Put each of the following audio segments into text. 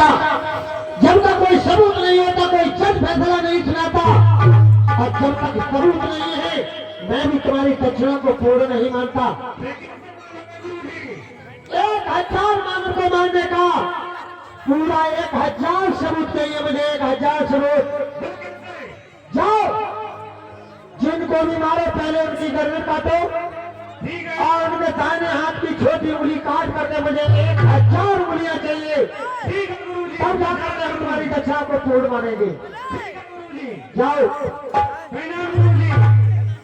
बेटा, जब तक कोई सबूत नहीं होता कोई जज फैसला नहीं सुनाता, और जब तक सबूत नहीं है मैं भी तुम्हारी दक्षिणा को पूर्ण नहीं मानता। 1000 मानव को मानने का पूरा 1000 सबूत चाहिए मुझे, 1000 सबूत। जाओ जिनको भी मारो पहले उनकी गर्दन काटो और उनके दाहिने हाथ की छोटी उंगली काट करके मुझे 1000 उंगलियां चाहिए, तब जाकर के हम तुम्हारी दक्षिणा को पूर्ण मानेंगे। जाओ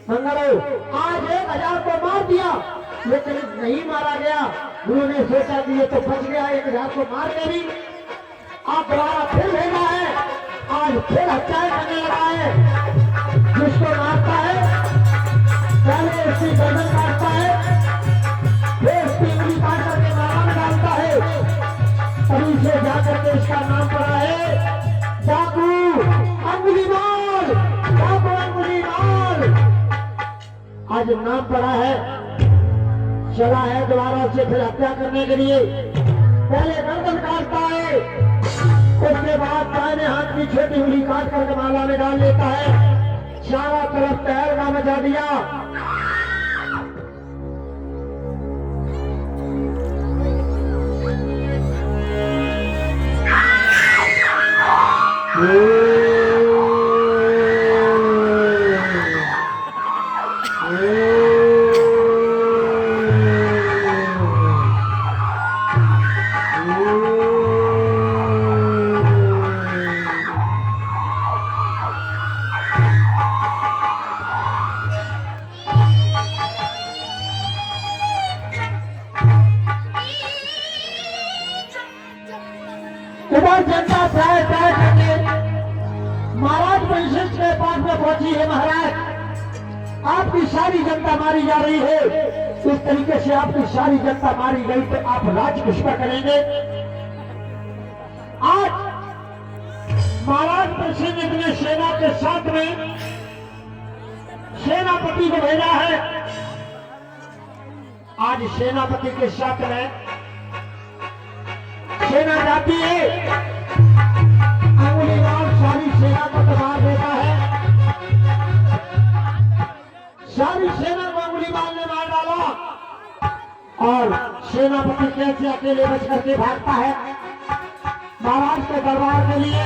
मंगलो। आज 1000 को मार दिया लेकिन नहीं मारा गया। गुरु ने सोचा कि ये तो बच गया, 1000 को मार के भी आप दोबारा फिर भेजा है। आज फिर हत्याएं करने लगा है। जिसको मारता है पहले उसकी गर्दन काटता है, फिर उसकी उंगली काट करके मारा में डालता है, तभी से जाकर के इसका नाम पड़ा है डाकू अंगुलीमाल। डाकू अंगुलीमाल आज नाम पड़ा है। चला है दोबारा से फिर हत्या करने के लिए। पहले गर्दन काटता है, उसके बाद दाहिने हाथ की छोटी उंगली काट करके माला में डाल लेता है। चारों तरफ तहलका मचा दिया। उधर जनता प्राय प्राय करके महाराज वशिष्ठ के पास में पहुंची है। महाराज आपकी सारी जनता मारी जा रही है, इस तरीके से आपकी सारी जनता मारी गई तो आप राज्य किस पर करेंगे? आज महाराज वशिष्ठ ने सेना के साथ में सेनापति को भेजा है। आज सेनापति के साथ में सेना जाती है, अंगुलीमाल सारी सेना को मार देता है। सारी सेना को अंगुलीमाल ने मार डाला और सेनापति कैसे अकेले बच करके भागता है महाराज के दरबार के लिए।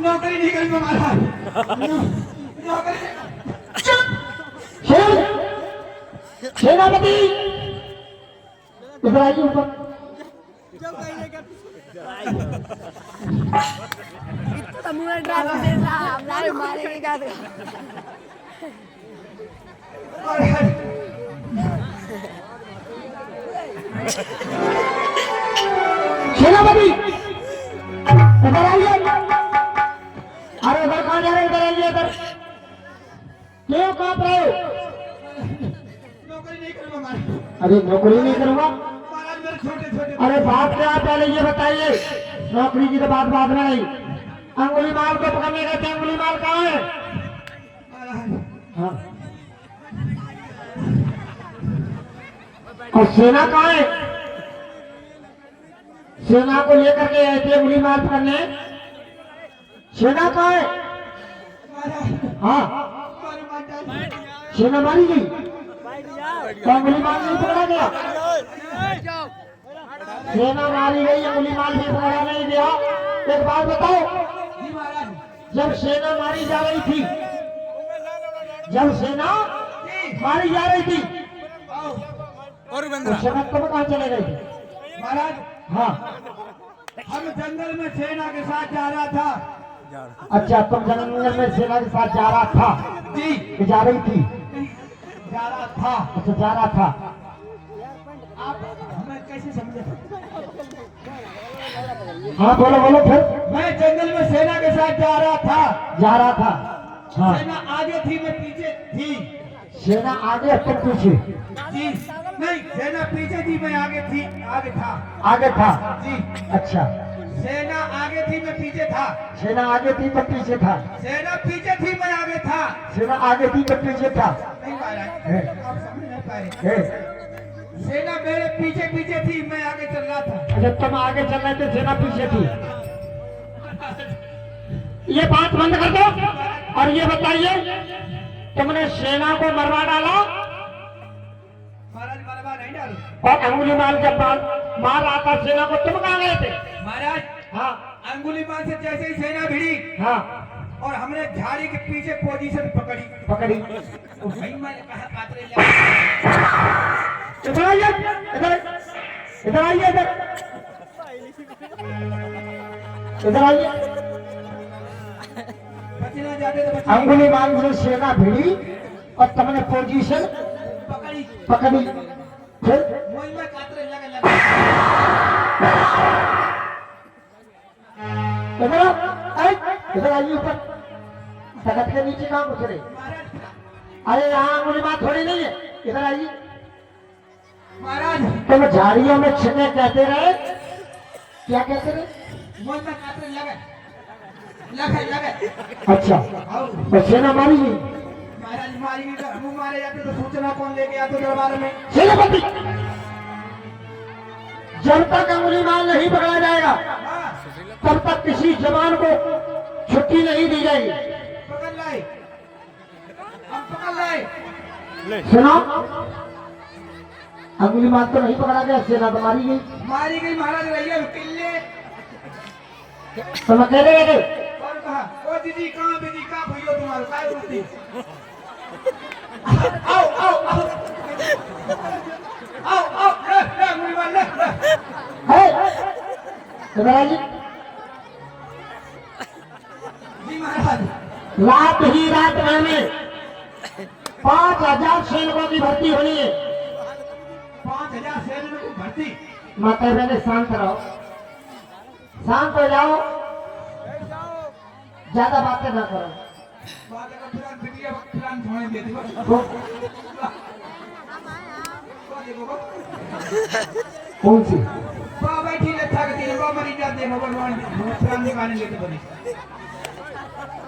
नौकरी नहीं करूंगा महाराज, सेनापति इधर आइए ऊपर। इतना मुझे डरा देना, हमारे मारेंगे क्या? सेनापति इधर आइए। अरे इधर कहाँ जा रहे? इधर आइए। इधर क्यों कांप रहे हो? नौकरी नहीं करूंगा महाराज। अरे नौकरी नहीं करूंगा? महाराज मेरे छोटे छोटे। अरे बात क्या है पहले ये बताइए। नौकरी की तो बात बाद में नहीं। अंगुलीमाल को पकड़ने गए थे, अंगुलीमाल कहाँ है? महाराज हाँ और सेना कहाँ है? सेना को लेकर के आए थे गोली मार करने। सेना कहाँ है? महाराज हाँ, मारो माता सेना मारी गई। क्या गोली मार नहीं पकड़ा गया? सेना मारी गई, गोली मार भी पकड़ा नहीं गया। एक बात बताओ, जी महाराज जब सेना मारी जा रही थी, जब सेना जी मारी जा रही थी, आओ तो सेना तुम कहाँ चले गए थे? महाराज हाँ, हम जंगल में सेना के साथ जा रहा था। अच्छा, तुम जंगल में सेना के साथ जा रहा था जी कि जा रही थी? जा रहा था। अच्छा, जा रहा था। आप हमें कैसे समझे? हाँ, बोलो बोलो फिर। मैं जंगल में सेना के साथ जा रहा था। जा रहा था। हाँ, सेना आगे थी, मैं पीछे थी। सेना आगे, तुम पीछे। जी नहीं, सेना पीछे थी, मैं आगे थी, आगे था। आगे था। जी अच्छा, सेना आगे थी, मैं पीछे था। सेना आगे थी तो पीछे था। सेना पीछे थी, मैं आगे था। सेना आगे थी तो पीछे था। नहीं महाराज, है। आप समझ नहीं पाए। है। सेना मेरे पीछे पीछे थी, मैं आगे चल रहा था। अच्छा, तुम आगे चल रहे थे, सेना पीछे थी। ये बात बंद कर दो और ये बताइए, तुमने सेना को मरवा डाला महाराज मरवा नहीं डालो। और अंगुली मार जब मार रहा था सेना को, तुम कहाँ गए थे? महाराज हाँ, अंगुलीमाल से जैसे ही सेना भिड़ी हाँ, और हमने झाड़ी के पीछे पोजीशन पकड़ी, पकड़ी। तो भाई मैंने कहा कातरे ले। इधर आइए, इधर इधर आइए, इधर आइए। बचना जाते तो बच अंगुली मार से सेना भिड़ी और तुमने पोजीशन पकड़ी। पकड़ी। फिर वही मैं कातरे लगा इधर आओ, इधर आइए ऊपर। तखत के नीचे कहाँ घुस रहे? महाराज अरे यहाँ अंगुली मार थोड़ी नहीं है, इधर आइए। महाराज तुम झाड़ियों में छिपे कहते रहे, क्या कहते रहे? वही मैं कातरे लगा। अच्छा, आओ तो सेना मारी गई। महाराज मारी गई तो हम मारे जाते तो सूचना कौन लेके आते दरबार में? सेनापति, जब तक अंगुली मार नहीं पकड़ा जाएगा, हाँ तब तक किसी जवान को छुट्टी नहीं दी जाएगी। पकड़ लाए, हम पकड़ लाए। सुनो, अंगुली मार तो नहीं पकड़ा गया, सेना तो मारी गई। मारी गई महाराज, रैया किले। तुम अकेले रह गए? और कहा ओ दीदी कहाँ दीदी कहाँ भैया तुम्हारे काय रोती? आओ आओ आओ आओ आओ ले अंगुली मार ले। है? इधर आइए। जी महाराज रात ही रात में हमें 5000 सैनिकों की भर्ती होनी है। 5000 सैनिकों को भर्ती। माता बहने शांत रहो, शांत हो जाओ, ज्यादा बातें ना करो। बात का पुरान बिटिया पुरान थोड़े दे दो। तो कौन सी? बा बैठी ले था के तेरे बा मरी जाते हैं भगवान पुरान निकालने लेते बने।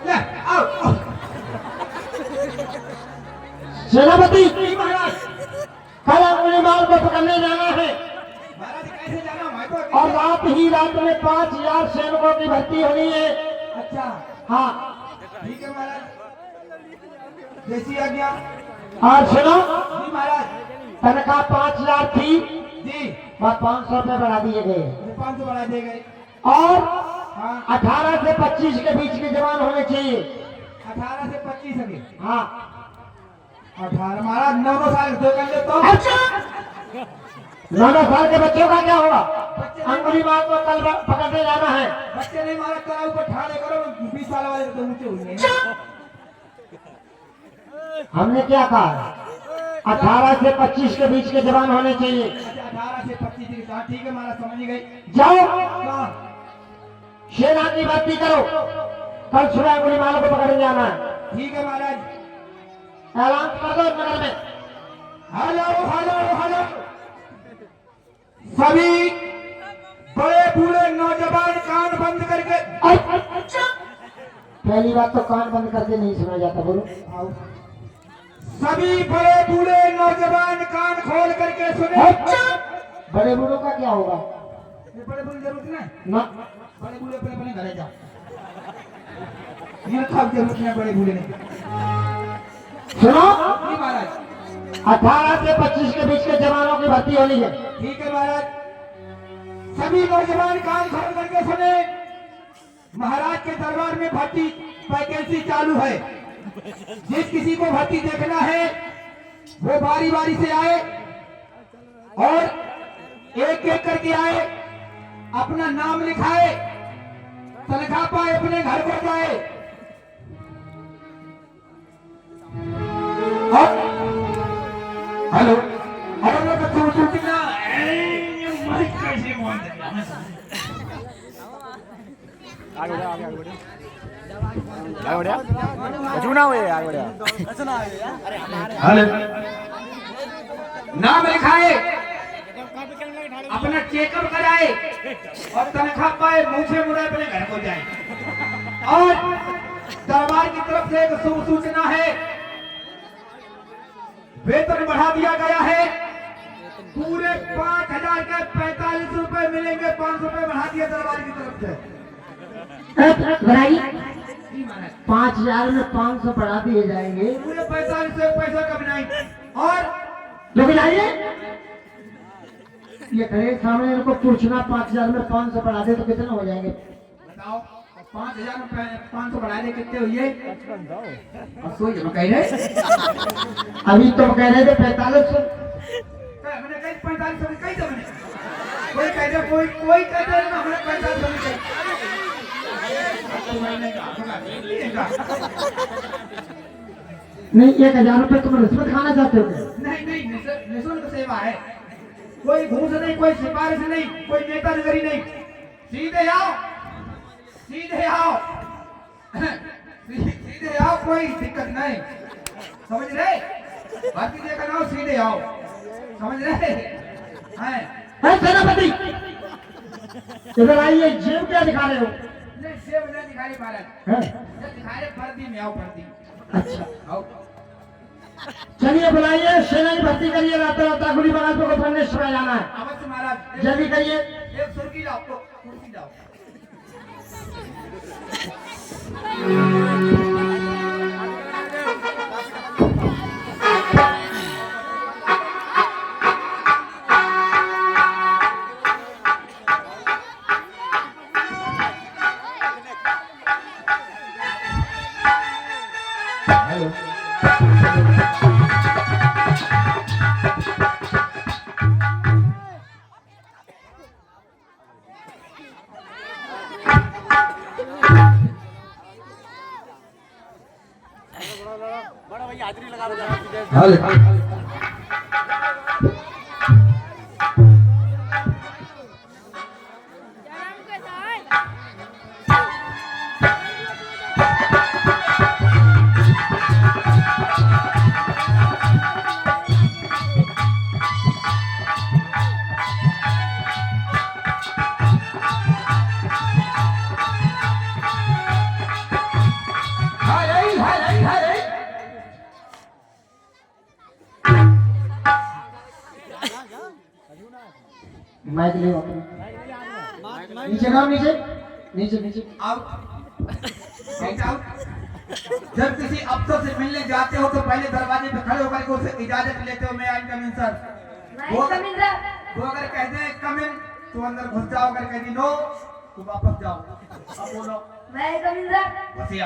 ले आओ आओ। सेनापति, जी महाराज कल अंगुली मार को पकड़ने जाना है महाराज कैसे जाना मैं तो और रात ही रात में 5000 सैनिकों की भर्ती होनी है। अच्छा हाँ, ठीक है महाराज जैसी आज्ञा। और सुनो, जी महाराज तनख्वाह 5000 थी, जी बस 500 रुपए बढ़ा दिए गए 500 बढ़ा दे गए। और हाँ 18 से 25 के बीच के जवान होने चाहिए। 18 से 25 अभी हाँ, 18 महाराज 9 साल दो कर ले तो। अच्छा, 9 साल के बच्चों का क्या होगा? अंगुली मार को कल पकड़ने जाना है। बच्चे नहीं मारा करा ऊपर ठाड़े करो 20 साल वाले तो ऊंचे होंगे। हमने क्या कहा? 18 से 25 के बीच के जवान होने चाहिए। अच्छा 18 से 25 की कहा ठीक है महाराज समझ गए। जाओ कहाँ? सेना की भर्ती करो, कल सुबह अंगुली मार को पकड़ने जाना है। ठीक है महाराज। ऐलान कर दो नगर में। हेलो हेलो हेलो सभी बड़े बूढ़े नौजवान कान बंद करके पहली बात तो कान बंद करके नहीं सुना जाता, बोलो। आओ। सभी बड़े बूढ़े नौजवान कान खोल करके सुने। बड़े बूढ़ों का क्या होगा? ये बड़े बूढ़े जरूरत नहीं, ना बड़े बूढ़े अपने अपने घरे जाओ, ये खास जरूरत नहीं बड़े बूढ़े नहीं। सुनो, जी महाराज। 18 से 25 के बीच के जवानों की भर्ती होनी है। ठीक है महाराज, सभी नौजवान कान खोल करके सुने। महाराज के दरबार में भर्ती वैकेंसी चालू है। जिस किसी को भर्ती देखना है वो बारी बारी से आए और एक एक करके आए, अपना नाम लिखाए, तनख्वाह पाए, अपने घर को जाए। और हेलो, हेलो बच्चों, कितना कैसे हेलो, नाम लिखाए, अपना चेकअप कराए और तनख्वाह पाए, मुंह से मुड़े अपने घर को जाए। और दरबार की तरफ से एक शुभ सूचना है, वेतन बढ़ा दिया गया है। पूरे 5,000 के 45 रुपए मिलेंगे, 5 रुपए बढ़ा दिया दरबार की तरफ से। बढ़ाई 5,000 में 500 बढ़ा दिए जाएंगे। पूरे 45 से पैसा कम नहीं। और लेकिन आइए, ये खड़े सामने इनको पूछना 5,000 में 500 बढ़ा दे तो कितने हो जाएंगे? बताओ, 5,000 में 500 बढ़ा दे कितने हुए? अब सोच लो, कह रहे अभी तो कह रहे थे 4500। मैंने कहीं 45 कहीं तो मैंने कोई कहते, कोई कहते ना हमने 45 नहीं, 1,000 रुपए तुम रिश्वत खाना चाहते हो? नहीं, निःशुल्क सेवा है। कोई घूस नहीं, कोई सिफारिश नहीं, कोई नेता नगरी नहीं। सीधे आओ, सीधे आओ, सीधे आओ, कोई दिक्कत नहीं। समझ रहे? बाकी देखा ना, सीधे आओ, समझ रहे हैं? सेनापति, इधर आइए। जेब क्या दिखा रहे हो? नहीं, सेब नहीं दिखाई महाराज, हैं? दिखा रहे पर्दी में। आओ पर्दी, अच्छा, आओ। चलिए बुलाइए, सेना की भर्ती करिए। राता गुली महाराज को फर्नेस में जाना है। अवश्य महाराज, जल्दी करिए। एक सुर्खी लाओ, कुर्सी लाओ। माइक ले नीचे गाओ, नीचे नीचे नीचे। जब किसी अफसर से मिलने जाते हो तो पहले दरवाजे पे खड़े होकर के उसे इजाजत लेते हो, मैं आई कम इन सर। वो अगर कहते हैं कम इन तो अंदर घुस जाओ, अगर कहती नो तो वापस जाओ। अब बोलो, मैं कम इन सर। वसिया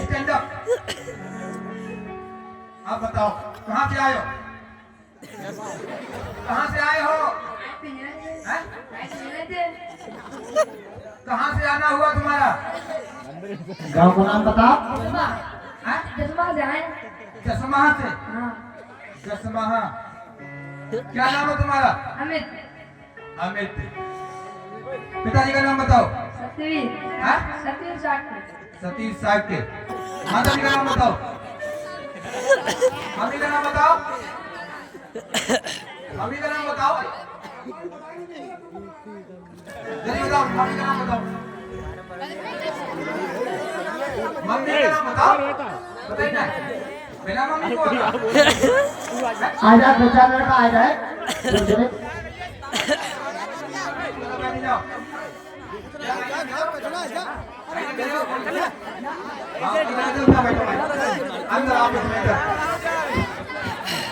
स्टैंड अप। आप बताओ, कहाँ से आए हो? कहाँ से आए हो? कहाँ से आना हुआ तुम्हारा? गांव का नाम बताओ। जसमा से आए। जसमा से? हाँ। जसमा। क्या नाम है तुम्हारा? अमित। अमित। पिताजी का नाम बताओ। सतीश। सतीश साक्य। सतीश साक्य। माता जी का नाम बताओ। मम्मी का नाम बताओ। मम्मी का नाम बताओ। जल्दी बताओ, मम्मी का नाम बताओ। मम्मी का नाम बताओ, बताइए ना, बिना मम्मी को होता। आजा दूसरा लड़का आ जाए दूसरे अंदर आओ,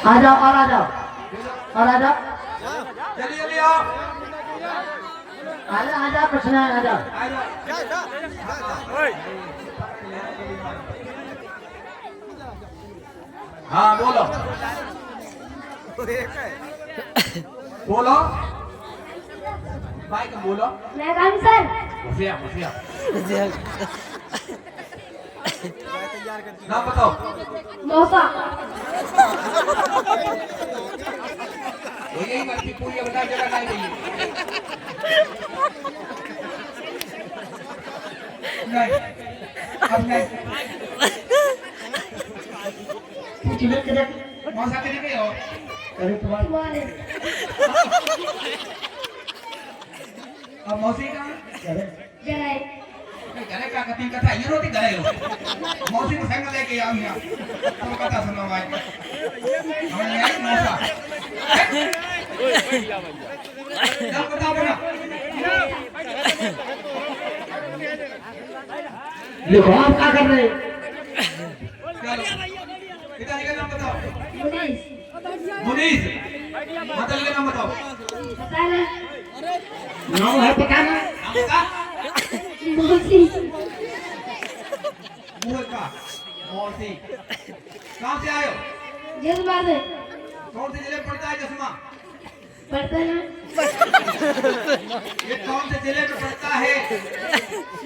आ जाओ और आ जाओ और आ जाओ जल्दी जल्दी आओ, आ जाओ कुछ नहीं आ जाओ हाँ बोलो बोलो भाई का बोलो मैं काम सर मुफिया मुफिया नाम बताओ मौसा वो यही बच्ची पूरी बता जगह नहीं गई नहीं अब नहीं कुछ भी करे मौसा के नहीं हो अरे तुम्हारे वाले अब मौसी कहाँ अरे जय गले का कटिंग कथा ये रोटी गले हो मौसी को संग लेके आओ यहाँ तो कथा सुनो भाई हमने आई मौसा ना बताओ बना देखो आप क्या कर रहे हैं चलो पिताजी का नाम बताओ मुनीस मुनीस माताजी का नाम बताओ पता ना नाम है पता ना नाम बता मौसी मुँह का मौसी कहाँ से आए हो जिस बात है कौन से जिले में पड़ता है चश्मा पढ़ते ना ये कौन से जिले में पड़ता है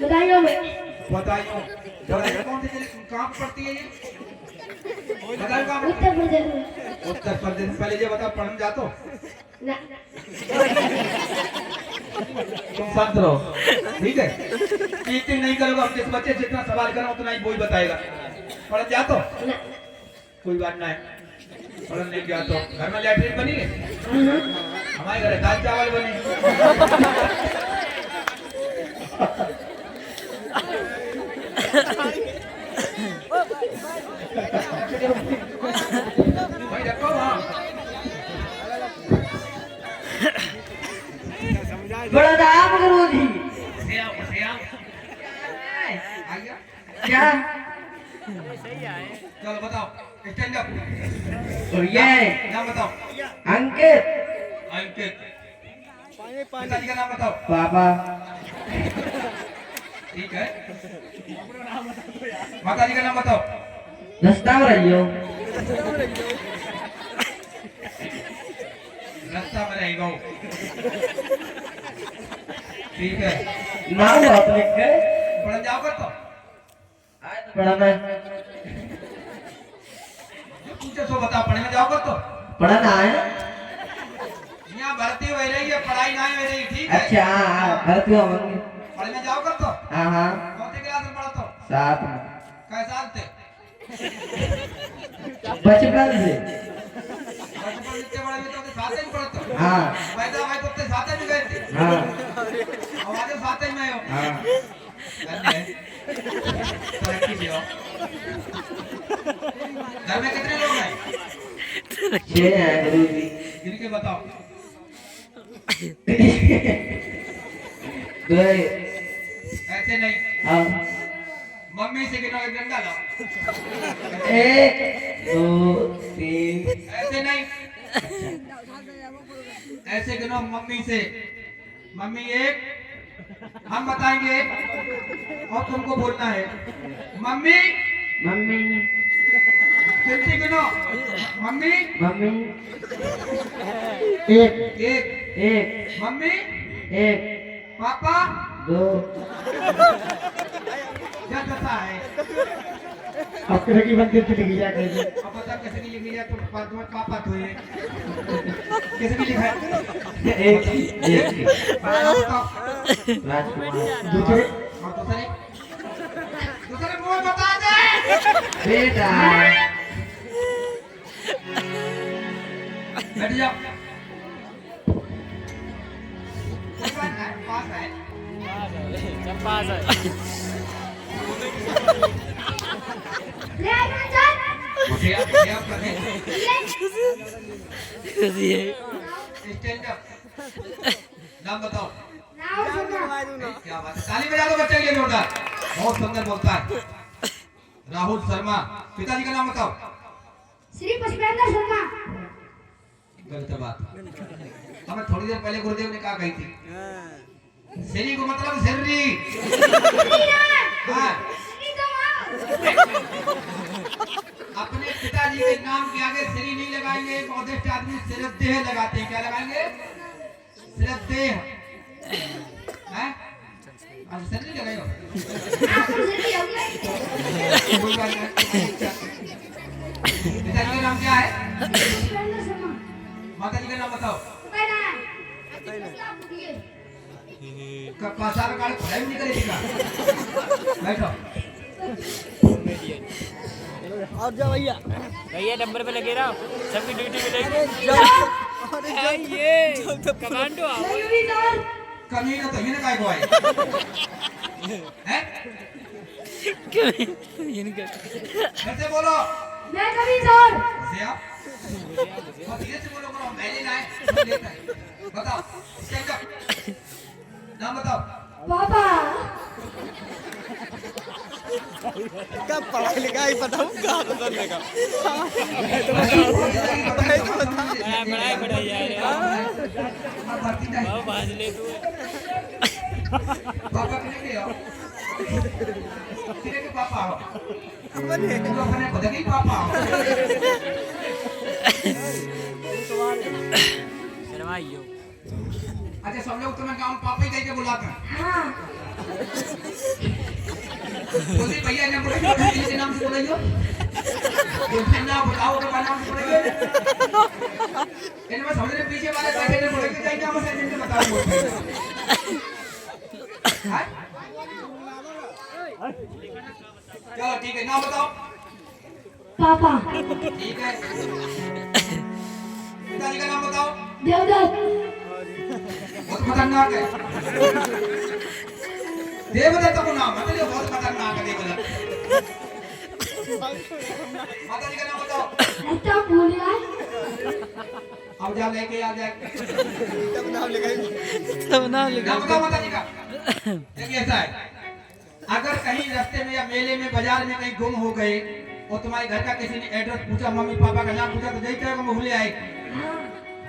बताइयो मैं बताइए बताइए कौन से जिले कहाँ पे पड़ती है ये बताइए कहाँ पे? उत्तर प्रदेश में उत्तर प्रदेश में। पहले ये बताओ पढ़ने जातो ना तुम शांत रहो ठीक है चीटिंग नहीं करोगे हम जिस बच्चे जितना सवाल करो उतना ही वही बताएगा पढ़ने जातो ना कोई बात नहीं पढ़ने नहीं जातो घर में लैट्रिन बनी है हमारे घर दाल चावल बने भाई रखो वहाँ बड़ा नाम गुरु जी आइए क्या चलो बताओ स्टैंड अप और ये नाम बताओ अंकित अंकित पिताजी का नाम बताओ पापा ठीक है माताजी का नाम बताओ रास्ता में रहियो रास्ता में रहेगा ठीक है नाम आप लिख के पढ़ जाओ कर तो पढ़ाना पूछे सो बताओ पढ़ने में जाओ कर तो पढ़ाना है यहाँ भर्ती हो रही है पढ़ाई नहीं हो रही ठीक है अच्छा हाँ भर्ती होंगे पढ़ने जाओ कर तो हाँ हाँ कौन सी क्लास में पढ़ा तो साथ में कै साल थे बचपन से बचपन जितने बड़े भी तो साथ ही पढ़ते हाँ पैदा भाई तो साथ में गए थे हाँ हमारे साथ में हो हाँ तरक्की भी हो घर में कितने लोग हैं 6 हैं गुरु जी गिनके बताओ 2 ऐसे नहीं हाँ मम्मी से गिनो एक डंडा लो 1 2 3 ऐसे नहीं ऐसे गिनो मम्मी से मम्मी एक हम बताएंगे और तुमको बोलना है मम्मी मम्मी गिनती गिनो मम्मी मम्मी 1 एक 1 मम्मी 1 पापा 2 क्या करता है अब किसी की मंदिर की लिखी जाए अब बता कैसे की लिखी है तो तुम्हारे पापा तो है कैसे की लिखा है एक बताओ राजकुमार दूसरे और दूसरे मुंह बता दे बेटा बैठ जाओ पास है पास है मुझे आप करें स्टैंड अप नाम बताओ क्या बात है ताली बजा दो बच्चे के लिए जोरदार बहुत सुंदर बोलता है राहुल शर्मा पिताजी का नाम बताओ श्री पुष्पेंद्र शर्मा गलत बात हमें थोड़ी देर पहले गुरुदेव ने कहा गई थी श्री को मतलब श्री अपने पिताजी के नाम के आगे श्री नहीं लगाएंगे एक औदेष्ट आदमी सिर्फ देह लगाते हैं क्या लगाएंगे सिर्फ देह हैं अब सर नहीं लगाए हो पिताजी का नाम क्या है माता जी का नाम बताओ पासार कार्ड पढ़ाई नहीं करेगा बैठो और जा भैया भैया नंबर पे लगे रहो सबकी ड्यूटी मिलेगी ये कमांडो आओ कमी ना तो ये ना काय को आए हैं कैसे बोलो मैं कभी सर से आप बहुत धीरे से बोलो करो मैंने ना है लेता है बताओ स्टैंड अप नाम बताओ पापा कब पढ़ाई लिखाई बताऊं कहाँ तो करने का पढ़ाई पढ़ाई यार आओ बाज ले तू पापा किने के हो किने के पापा हो अपने तुम अपने खुद के पापा हो शर्माइयो अच्छा सब लोग तुम्हें गाँव पापा ही कह के बुलाते हैं हाँ बोली भैया ने बोला के नाम से बोलियो बोलते ना बताओ के नाम से बोलियो इनमें समझ रहे पीछे वाले बैठे ने बोले कि कहीं नाम से इनसे बताओ बोलते हैं चलो ठीक है नाम बताओ पापा ठीक है पिताजी का नाम बताओ देवदत्त बहुत खतरनाक है देवदत्त को नाम मतलब बहुत खतरनाक है देवदत्त माता जी का नाम बताओ ऐसा भूल गया अब जा लेके आ जा तब नाम लगाएंगे नाम बताओ माता जी का देखिए ऐसा है अगर कहीं रास्ते में या मेले में बाजार में कहीं गुम हो गए और तुम्हारे घर का किसी ने एड्रेस पूछा मम्मी पापा का नाम पूछा तो यही कहेगा भूले आए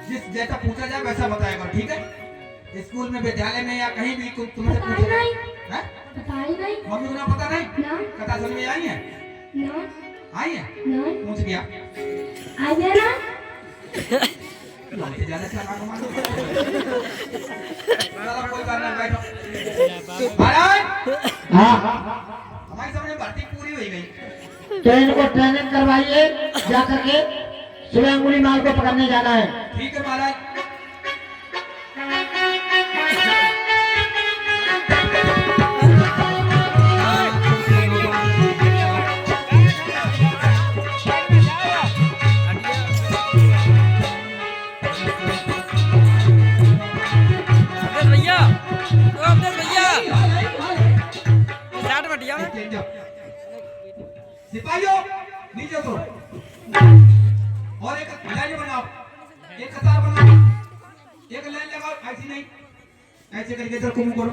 जिस जैसा पूछा जाए वैसा बताएगा ठीक है स्कूल में विद्यालय में या कहीं भी तुमसे पता पूछा नहीं है पता ही नहीं मम्मी को ना पता नहीं ना कथा सुन में आई है ना आई है ना पूछ गया आ गया ना हमसे ज्यादा चालाक हो मालूम चलो कोई बात नहीं बैठो महाराज हाँ हमारी समझ भर्ती पूरी हो गई तो इनको ट्रेनिंग करवाइए जाकर के सुबह अंगुली माल को पकड़ने जाना है ठीक है महाराज भैया स्टार्ट मत दिया सिपाहियों नीचे उतरो और एक लाइन बनाओ एक कतार बनाओ एक लाइन लगाओ ऐसी नहीं ऐसे करके इधर घूम करो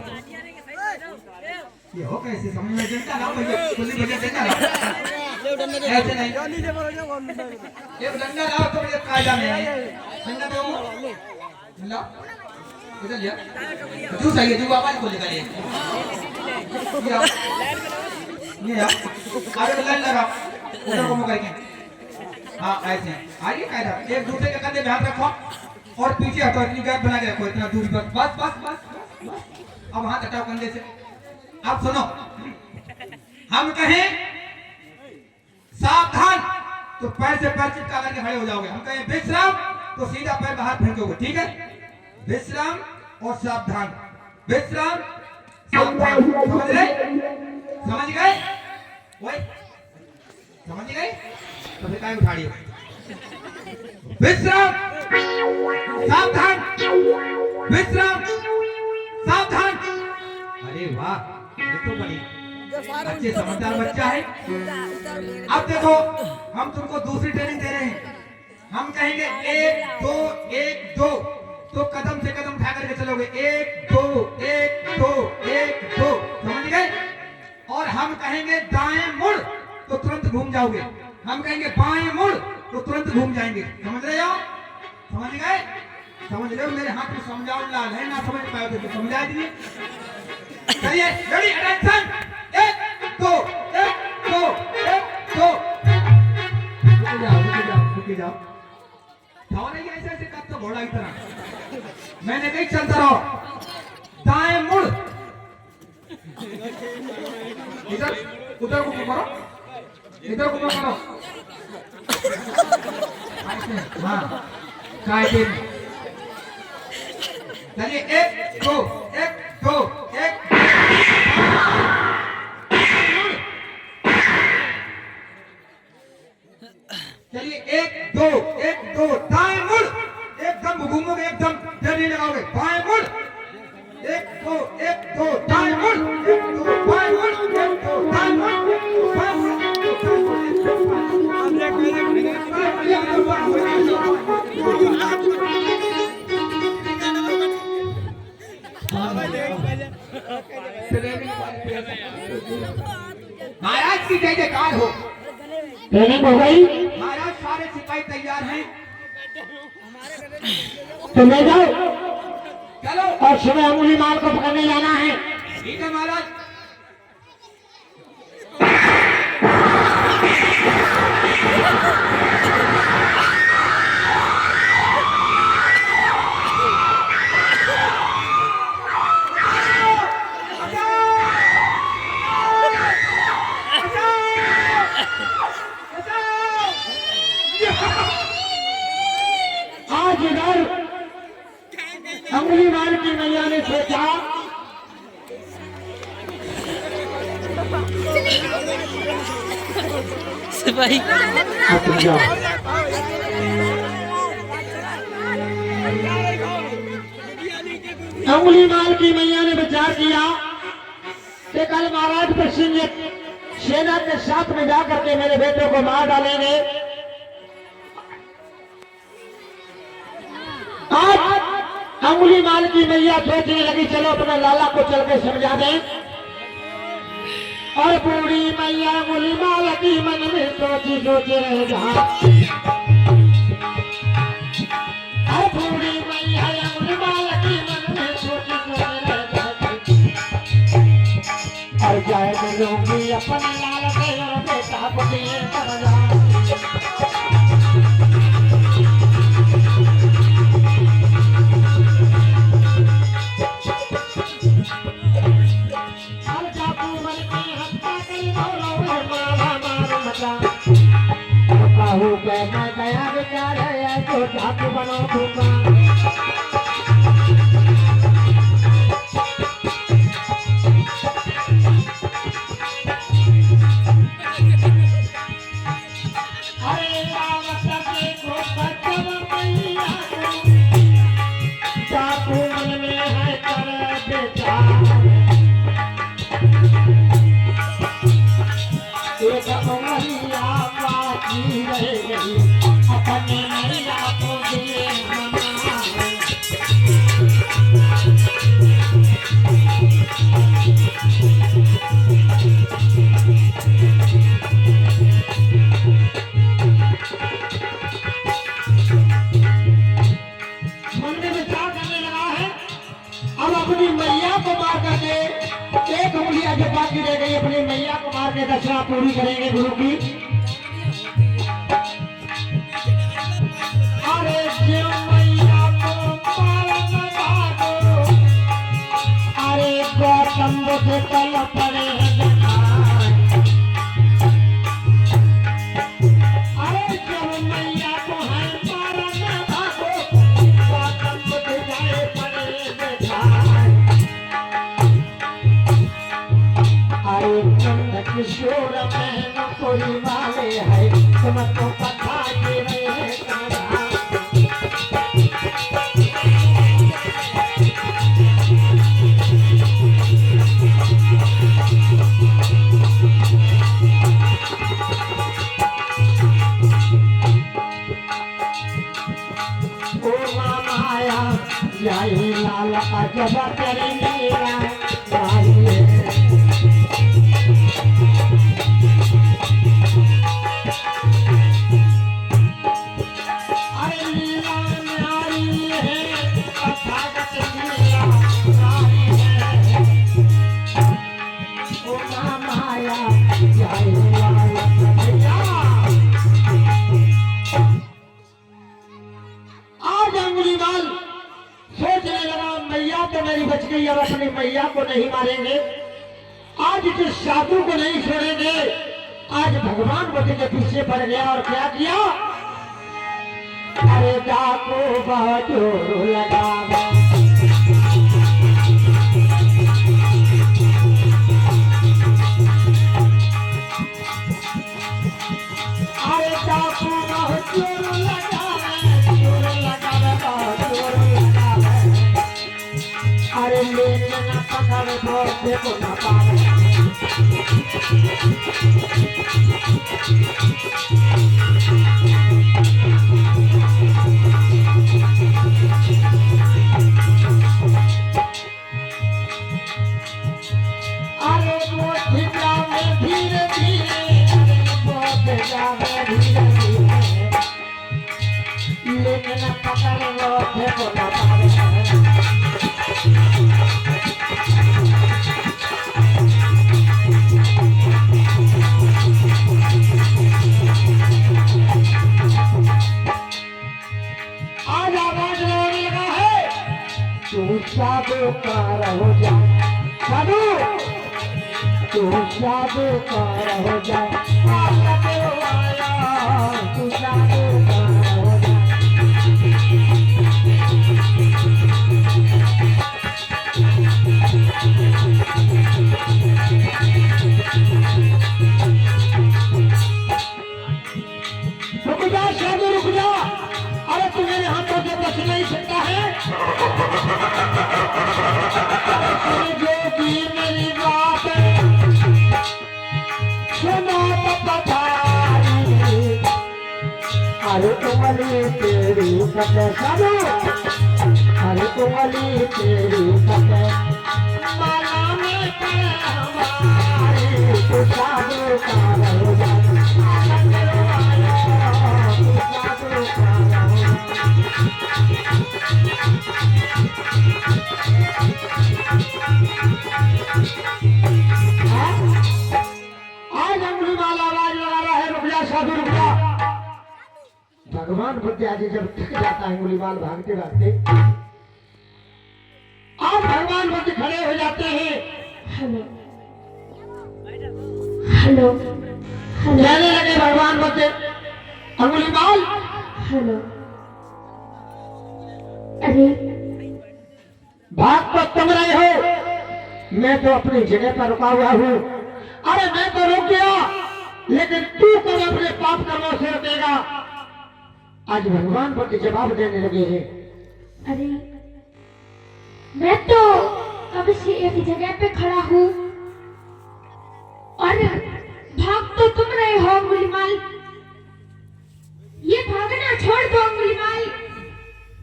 ये हो कैसे समझ में जनता ना भैया पुलिस भैया जनता ना ऐसे नहीं एक डंडा लाओ तो ये कायदा में है डंडा दो ला इधर लिया जो चाहिए जो आवाज को निकालिए ये आगे लाइन लगाओ उधर को मुंह करके हाँ ऐसे आइए कायदा एक दूसरे के कंधे पे हाथ रखो और पीछे हटो इतनी गैप बना के रखो इतना दूरी पर बस बस बस अब हाथ हटाओ कंधे से अब सुनो हम कहें सावधान तो पैर से पैर चिपका करके खड़े हो जाओगे हम कहें विश्राम तो सीधा पैर बाहर फेंकोगे ठीक है विश्राम और सावधान विश्राम सावधान समझ गए समझ गए वही समझ गए तो फिर काय उठाड़िए विश्राम सावधान विश्राम सावधान अरे वाह ये तो बड़ी अच्छे समझदार बच्चा है। अब देखो हम तुमको दूसरी ट्रेनिंग दे रहे हैं। हम कहेंगे 1 2 1 2 तो कदम से कदम उठा करके चलोगे 1 2 1 2 1 2 समझ गए। और हम कहेंगे दाएं मुड़ तो तुरंत घूम जाओगे। हम कहेंगे बाएं मुड़ तो तुरंत घूम जाएंगे। समझ रहे हो? समझ गए? समझ रहे हो? मेरे हाथ में समझाओ लाल है, ना समझ पाए तो समझा दीजिए। चलिए रेडी अटेंशन 1 2 1 2 1 2 रुक जाओ नहीं ऐसे ऐसे कब तो घोड़ा की तरह मैंने कहीं चलता रहो। दाएं मुड़ इधर उधर को करो, इधर को करो। हाँ कायदे में चलिए 1 2 1 2 1 चलिए 1 2 1 2 दाएं मुड़ एकदम घूमोगे, एकदम देर नहीं लगाओगे। बाएं मुड़ 1 2 1 2 दाएं मुड़ 1 2 बाएं मुड़ 1 2 दाएं मुड़ बाएं मुड़। महाराज की जय जयकार हो। ट्रेनिंग हो गई महाराज सारे सिपाही तैयार हैं। तो ले जाओ चलो और सुबह अंगुली माल को पकड़ने जाना है। ठीक है महाराज। आज इधर अंगुली माल की मैया ने सोचा सिपाही अंगुली माल की मैया ने विचार किया कि कल महाराज प्रसिंह सेना के साथ में जाकर के मेरे बेटे को मार डालेंगे। आज अंगुली माल की मैया सोचने लगी चलो अपने लाला को चल के समझा दें। और बूढ़ी मैया अंगुली माल की मन में सोची सोचे रह जा। और बूढ़ी मैया अंगुली माल की मन में सोची सोचे रह जा। और जाए मिलूंगी अपने लाल के बेटा को समझा। कहूँ के मैं गया विचार है तो जाति बनो दूंगा। अरे रावत देखो बच्चन मैया जातु मन में है कर बेटा। एक उंगलिया बाकी रह गई अपने मैया को दिए मना। मन में विचार करने लगा है अब अपनी मैया को मार करके एक उंगलियां जो बाकी रह गई अपनी मैया को मार के दशा पूरी करेंगे गुरु की। अरे जो मैया को मारना भागो अरे गौतम से कल पड़े अरे जो मैया को है मारना भागो गौतम से जाए पड़े किशोर में न कोई वाले है तुमको पता के रहे कारा। जाए लाल अजब तेरी लीला गाए। अरे लीला न्यारी है तथागत लीला गाए है। ओ माया जाए लाल कन्हैया। आज अंगुलीमाल सोचने लगा मैया तो मेरी बच गई, अब अपनी मैया को नहीं मारेंगे, आज जिस साधु को नहीं छोड़ेंगे। आज भगवान बच्चे के पीछे पड़ गया और क्या किया? अरे डाको बहादुर लगावा। अरे डाकू बहादुर लगावे, चोर लगावे, बहादुर लगावे। अरे लेके ना पकड़ तो देखो ना पावे। अरे मोती जावे धीरे धीरे, अरे मोती जावे धीरे धीरे। लेकिन पकड़ लो देखो ना पावे। आज आवाज लगाने लगा है, तू साधु का रहो जा, साधु तू साधु का रहो जा। तू साधु का रहो जा। रुक जा साधु रुक जा। अरे तू मेरे हाथों से बच नहीं सकता है। जो भी मेरी बात सुनो तो पधारी। अरे तुमली तेरी कटे साधु, अरे तुमली तेरी कटे माला में पड़े हमारी। तू साधु का रहो जा, तू साधु का रहो जा। आज अंगुलीमाल आवाज लगा रहा है, रुक जा साधु रुक जा। भगवान बुद्ध आज जब थक जाता है अंगुलीमाल भागते भागते, आज भगवान बुद्ध खड़े हो जाते हैं। हेलो हेलो हेलो कहने लगे भगवान बुद्ध, अंगुलीमाल हेलो। अरे भाग तो तुम रहे हो, मैं तो अपनी जगह पर रुका हुआ हूँ। अरे मैं तो रुक गया, लेकिन तू कब अपने पाप कर्मों से रुकेगा? आज भगवान बुद्ध जवाब देने लगे हैं। अरे मैं तो कब से एक जगह पे खड़ा हूँ और भाग तो तुम रहे हो अंगुलीमाल। ये भागना छोड़ दो अंगुलीमाल,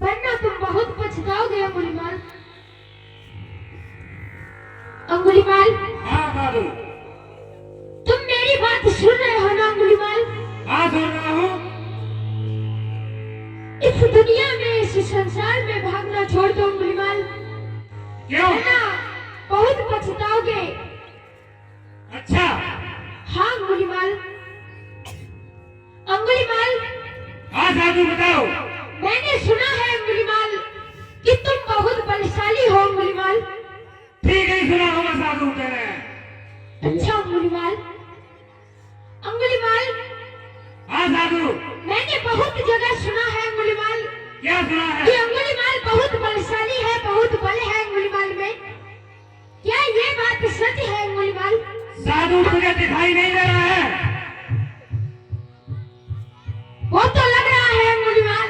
वरना तुम बहुत पछताओगे अंगुलीमाल। अंगुलीमाल हाँ साधु, तुम मेरी बात सुन रहे हो ना अंगुलीमाल? हाँ सुन रहा हूँ। इस दुनिया में, इस संसार में भागना छोड़ दो अंगुलीमाल, क्यों? वरना बहुत पछताओगे। अच्छा हाँ अंगुलीमाल। अंगुलीमाल हाँ साधु बताओ। मैंने सुना है अंगुलीमाल कि तुम बहुत बलशाली हो अंगुलीमाल। ठीक है सुना होगा साधु कह रहे हैं। अच्छा अंगुलीमाल। अंगुलीमाल हाँ साधु, मैंने बहुत जगह सुना है अंगुलीमाल क्या सुना कि है? अंगुलीमाल बहुत बलशाली है, बहुत बल है अंगुलीमाल में। क्या ये बात सच है अंगुलीमाल? साधु तुझे दिखाई नहीं दे रहा है? वो तो लग रहा है अंगुलीमाल,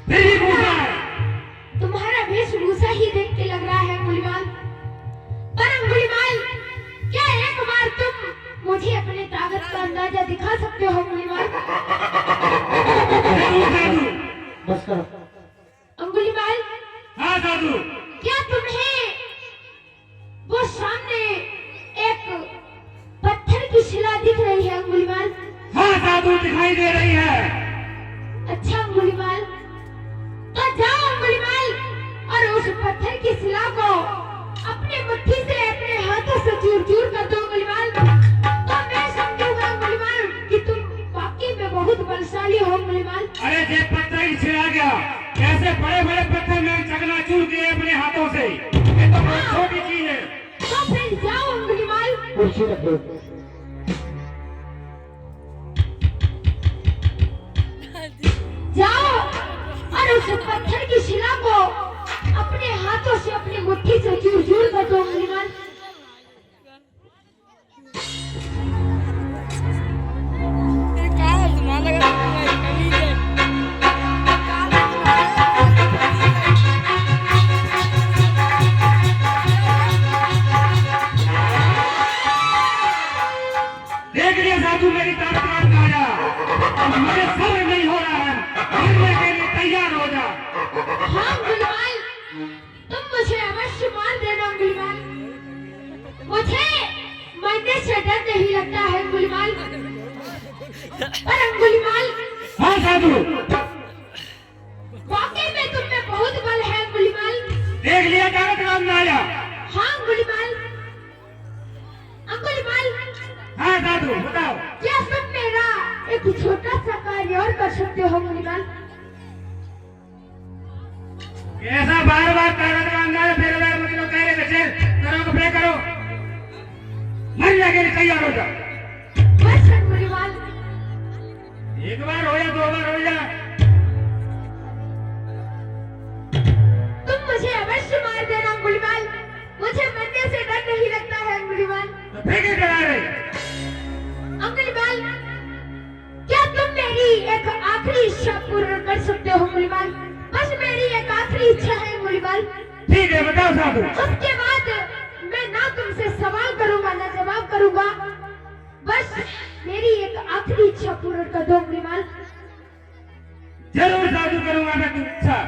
फिर भी पूछा है। तुम्हारा वेशभूषा ही देख के लग रहा है अंगुलीमाल। पर अंगुलीमाल क्या एक बार तुम मुझे अपने ताकत का अंदाजा दिखा सकते हो अंगुलीमाल? जरूर साधु। बस करो। अंगुलीमाल हाँ साधु। क्या तुम्हें वो सामने एक पत्थर की शिला दिख रही है अंगुलीमाल? हाँ साधु, दिखाई दे रही है। अच्छा अंगुलीमाल, तो जाओ अंगुलीमाल और उस पत्थर की शिला को अपनी मुट्ठी से अपने हाथों से चूर चूर कर दो अंगुलीमाल। तो मैं समझूंगा अंगुलीमाल कि तुम वाकई में बहुत बलशाली हो अंगुलीमाल। अरे ये पत्थर ही छिड़ा गया, कैसे बड़े बड़े पत्थर में चकनाचूर किए अपने हाथों से, ये तो बहुत छोटी चीज है। तो फिर जाओ अंगुलीमाल। कुर्सी रख दो। जाओ और उस पत्थर की शिला को अपने हाथों से अपनी मुट्ठी से चूर चूर कर दो अंगुलीमाल। देख लिया साधु, मेरी ताकत का अंदाजा। अब मुझे सब्र नहीं हो रहा है, मरने के लिए तैयार हो जा। हाँ अंगुलीमाल, तुम मुझे अवश्य मार देना अंगुलीमाल। मुझे मरने से डर नहीं लगता है अंगुलीमाल। पर अंगुलीमाल, हाँ साधु, वाकई में तुम में बहुत बल है अंगुलीमाल। देख लिया ताकत का अंदाजा। हाँ अंगुलीमाल। अंगुलीमाल, हाँ साधु, बताओ। क्या तुम मेरा एक छोटा सा कार्य और कर सकते हो अंगुलीमाल? ऐसा बार बार ताकत का अंदाजा फेर बार मतलब कह रहे बच्चे, करो कपड़े करो, मरने के लिए तैयार हो जा। बस अंगुलीमाल। एक बार हो या दो बार हो जा, तुम मुझे अवश्य मार देना अंगुलीमाल। मुझे मरने से डर नहीं लगता है अंगुलीमाल। तो फिर क्या करा रहे? अंगुलीमाल, क्या तुम मेरी एक आखिरी इच्छा पूर्ण कर सकते हो अंगुलीमाल? बस मेरी एक आखिरी इच्छा है अंगुलीमाल। ठीक है, बताओ साधु। उसके बाद मैं ना तुमसे सवाल करूंगा ना जवाब करूंगा। बस मेरी एक आखिरी इच्छा पूर्ण कर दो अंगुलीमाल। जरूर साधु, करूंगा मैं तुम इच्छा।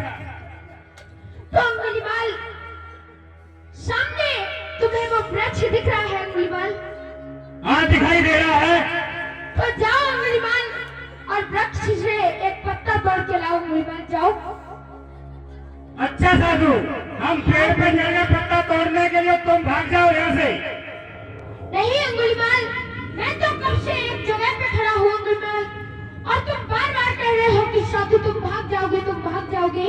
तो अंगुलीमाल, सामने तुम्हें वो वृक्ष दिख रहा है अंगुलीमाल? हाँ दिखाई दे रहा है। तो जाओ अंगुलीमाल और वृक्ष से एक पत्ता तोड़ के लाओ अंगुलीमाल। जाओ। अच्छा साधु, हम पेड़ पे चढ़ गए पत्ता तोड़ने के लिए, तुम भाग जाओ यहाँ से। नहीं अंगुलीमाल, मैं तो कब से एक जगह पे खड़ा हूँ अंगुलीमाल, और तुम बार बार कह रहे हो कि साधु तुम भाग जाओगे, तुम भाग जाओगे।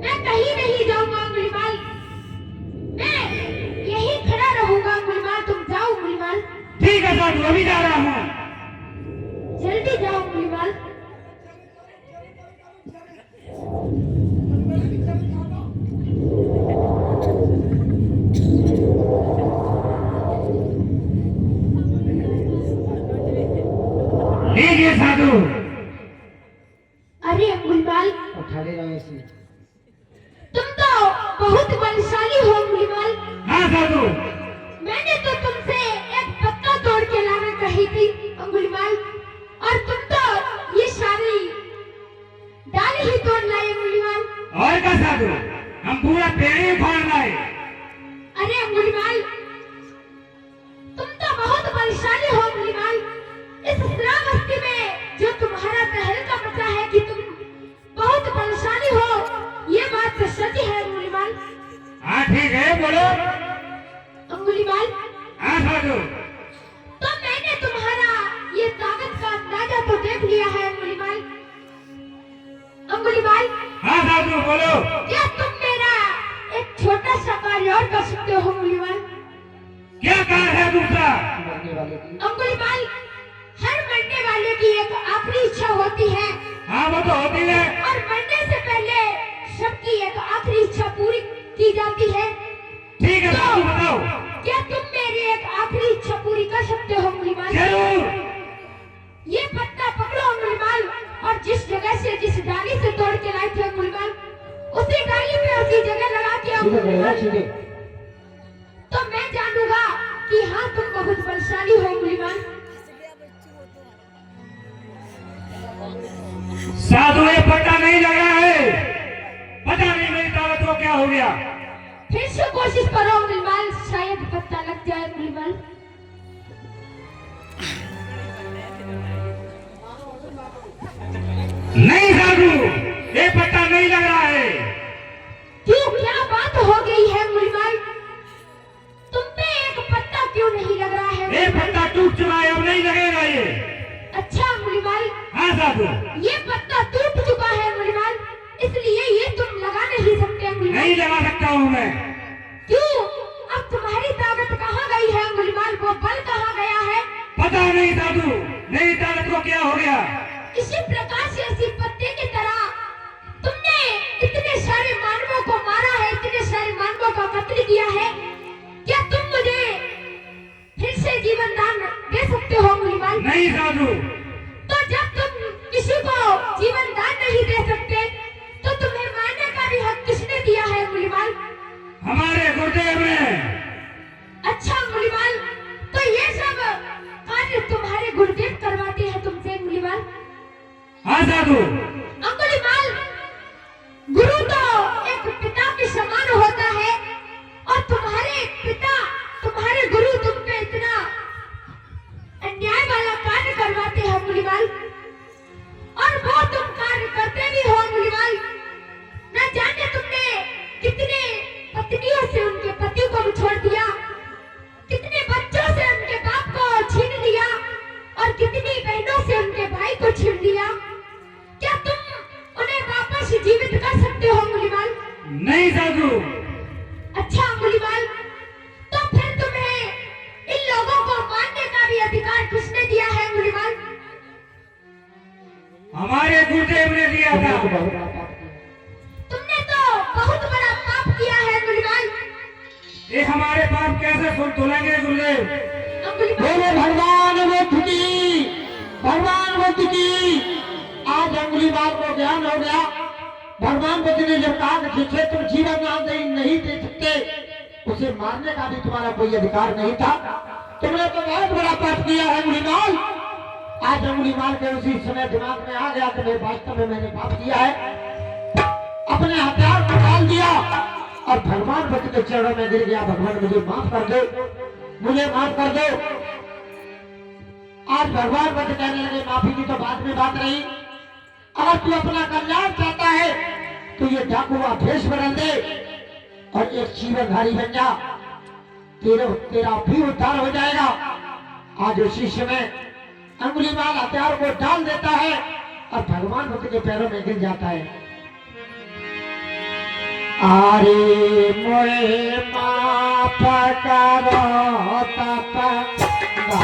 मैं कहीं नहीं जाऊंगा अंगुलीमाल, मैं यही खड़ा रहूंगा अंगुलीमाल। तुम जाओ अंगुलीमाल। ठीक है साधु, अभी जा रहा हूँ। जल्दी जाओ अंगुलीमाल। लीजिए साधु। अरे अंगुलीमाल, खड़े रहो ऐसे। तुम तो बहुत बलशाली हो अंगुलीमाल। हाँ साधु, मैंने तो तुमसे एक पत्ता तोड़ के लाना कही थी अंगुलीमाल, और तुम तो ये सारी डाल ही तोड़ लाए अंगुलीमाल। और क्या साधु, हम पूरा पेड़ ही उखाड़ लाए। अरे अंगुलीमाल, तुम तो बहुत बलशाली हो अंगुलीमाल। इस श्रावस्ती में जो तुम्हारा तहलका मचा है कि तुम बहुत बलशाली हो, ये बात तो सच है अंगुलीमाल। हाँ ठीक है, बोलो। अंगुलीमाल, हाँ साधु, तो मैंने तुम्हारा ये ताकत का अंदाजा तो देख लिया है अंगुलीमाल। अंगुलीमाल, हाँ साधु, बोलो। क्या तुम मेरा एक छोटा सा कार्य और कर सकते हो अंगुलीमाल? क्या कार्य है दूसरा? मरने वाले की। अंगुलीमाल, हर मरने वाले की एक आखिरी इच्छा होती है, हाँ वो तो होती है। और मरने से पहले सबकी एक आखिरी इच्छा पूरी की जाती है। ठीक है साधु, बताओ। क्या तुम मेरी एक आखिरी इच्छा पूरी कर सकते हो अंगुलीमाल? जरूर। ये पत्ता पकड़ो अंगुलीमाल, और जिस जगह से जिस डाली से तोड़ के लाए थे अंगुलीमाल, उसी डाली पे उसी जगह लगा के अंगुलीमाल, सीधे। तो मैं जानूंगा कि हाँ तुम बहुत बलशाली हो अंगुलीमाल। साधु, ये पता नहीं लगा है, पता नहीं मेरी ताकत को क्या फिर से कोशिश करो अंगुलीमाल, शायद पता लग जाए अंगुलीमाल। नहीं साधु, ये पत्ता नहीं लग रहा है। क्यों, क्या बात हो गई है अंगुलीमाल? तुम पे एक पत्ता क्यों नहीं लग रहा है? ये पत्ता टूट चुका है, अब नहीं लगेगा ये। अच्छा अंगुलीमाल, हाँ साधु, ये पत्ता टूट चुका है अंगुलीमाल, इसलिए ये तुम लगा नहीं सकते अंगुलीमाल। नहीं लगा सकता हूँ मैं। क्यों? अब तुम्हारी ताकत कहाँ गई है अंगुलीमाल? वो बल कहाँ गया है? पता नहीं साधु, मेरी ताकत को क्या हो गया। इसी प्रकार से इसी पत्ते की तरह तुमने इतने सारे मानवों को मारा है, इतने सारे मानवों का कत्ल किया है। क्या तुम मुझे फिर से जीवन दान दे सकते हो अंगुलीमाल? नहीं साधु। तो जब तुम किसी को जीवन दान नहीं दे सकते तो तुम्हें मारने का भी हक किसने दिया है अंगुलीमाल? हमारे गुरुदेव ने। अच्छा अंगुलीमाल, तो ये सब कार्य तुम्हारे गुरुदेव करवाते हैं तुमसे अंगुलीमाल? हाँ साधु। अंगुलीमाल, गुरु तो एक पिता के समान होता है और तुम्हारे पिता, तुम्हारे गुरु तुम पे इतना अन्याय वाला कार्य करवाते हैं अंगुलीमाल, और वो तुम कार्य करते भी हो अंगुलीमाल। न जाने तुमने कितने पत्नियों से उनके पति को भी छोड़ दिया, कितने बच्चों से उनके बाप को छीन लिया और कितनी बहनों से उनके भाई को छीन लिया। क्या तुम उन्हें वापस जीवित कर सकते हो अंगुलीमाल? नहीं साधु। अच्छा अंगुलीमाल, तो फिर तुम्हें इन लोगों को मारने का भी अधिकार किसने दिया है अंगुलीमाल? हमारे गुरुदेव ने दिया था। तुमने तो बहुत बड़ा पाप किया है अंगुलीमाल। ये हमारे पाप कैसे धुलेंगे गुरुदेव? बोले भगवान बुद्ध की, भगवान बुद्ध की। आज अंगुलीमाल को ज्ञान हो गया। भगवान बुद्ध ने जब कहा कि जिसे तुम जीवन दान नहीं दे सकते, उसे मारने का भी तुम्हारा कोई अधिकार नहीं था। तुमने तो बहुत बड़ा पाप किया है अंगुलीमाल। आज अंगुलीमाल के उसी समय दिमाग में आ गया कि मैं वास्तव में मैंने पाप किया है। अपने हथियार को डाल दिया और भगवान बुद्ध के चरणों में गिर गया। भगवान मुझे माफ कर दो, मुझे माफ कर दो। आज भगवान बुद्ध कहने लगे माफी की तो बाद में बात रही, अगर तू अपना कल्याण चाहता है तो ये डाकुआ भेष बदल दे और एक जीवनधारी बन जा, तेरा भी उद्धार हो जाएगा। आज उसी समय अंगुलीमाल हथियार को डाल देता है और भगवान बुद्ध के पैरों में गिर जाता है। आरे मोए माफ करो तपधारी,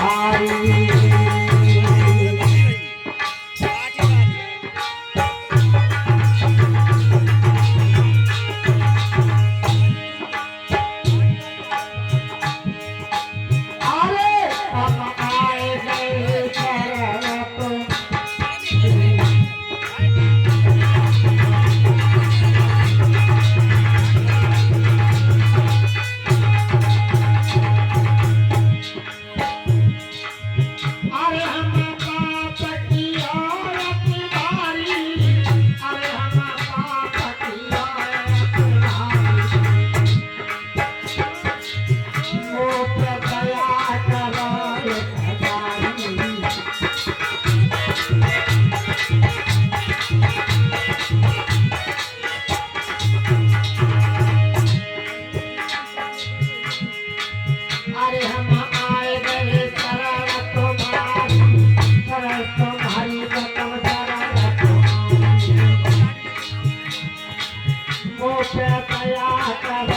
दया करो।